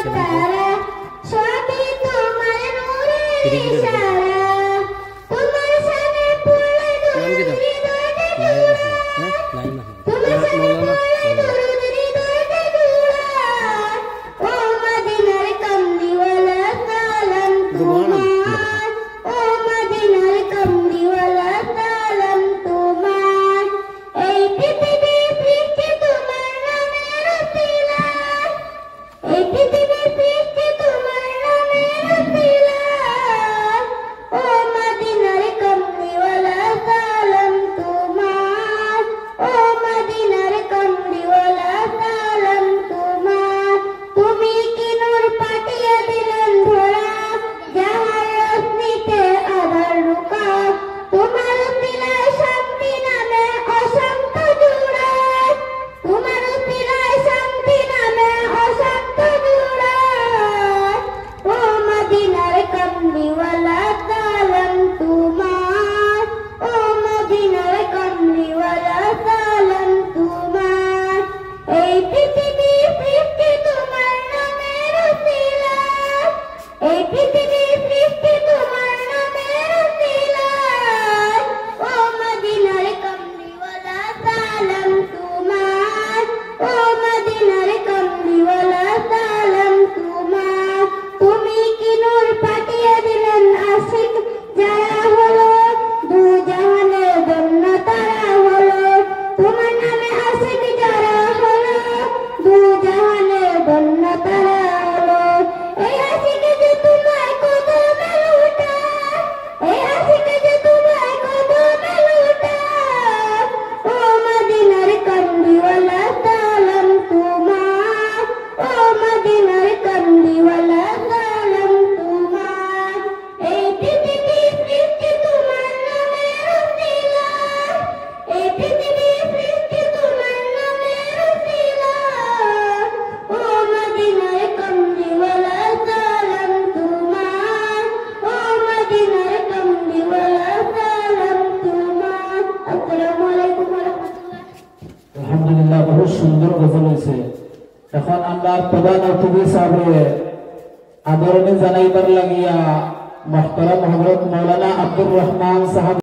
তারা সবই তোমার নূরের ইশারা তোমার শানে পড়লে হৃদয়টা জুড়ায় তোমার শানে পড়লে হৃদয়টা জুড়ায় ও মদিনার কামলিওয়ালা সালাম তোমার ও মদিনার কামলিওয়ালা সালাম তোমার এই পৃথিবী পৃথিবী তোমার নামের উসিলায় এই পৃথিবী পৃথিবী তোমার নামের উসিলায় ও মদিনার কামলিওয়ালা সালাম তোমার ও মদিনার কামলিওয়ালা সালাম তোমার তুমি কি নূর পাঠিয়ে দিলেন ধরা যাহার রশ্মিতে আধার রুকা তোমার উসিলায় শান্তি নামে অশান্ত জুড়ায় তোমার উসিলায় শান্তি নামে অশান্ত জুড়ায় ও মদিনার কামলিওয়ালা সালাম তোমার ও মদিনার কামলিওয়ালা সালাম তোমার এই পৃথিবী পৃথিবী তোমার নামের উসিলায় এই পৃথিবী পৃথিবী তোমার নামের উসিলায় ও মদিনার কামলিওয়ালা সালাম তোমার ও মদিনার কামলিওয়ালা সালাম তোমার তুমি কি নূর পাঠিয়ে দিলেন আশিক যারা হলো দু জাহানের জন্য তারা হলো তোমার নামে আশিক যারা হলো দু জাহানের জন্য তারা হলো এই আশিকে যে তোমায় কদমে লুটায় এই আশিকে যে তোমায় কদমে লুটায় ও মদিনার কামলিওয়ালা সালাম তোমার ও মদিনার কামলিওয়ালা সালাম তোমার এই পৃথিবী পৃথিবী তোমার নামের উসিলায় এই পৃথিবী পৃথিবী তোমার নামের উসিলায় ও মদিনার কামলিওয়ালা সালাম তোমার ও মদিনার কামলিওয়ালা সালাম তোমার আসসালামু আলাইকুম ওয়া রাহমাতুল্লাহ। আলহামদুলিল্লাহ, বহুত সুন্দর গজল হয়েছে। এখন আমরা প্রধান অতিথি সাহেবে আদরণী জানাইবার লাগিয়া মুহতারাম হযরত মাওলানা আব্দুর রহমান সাহেব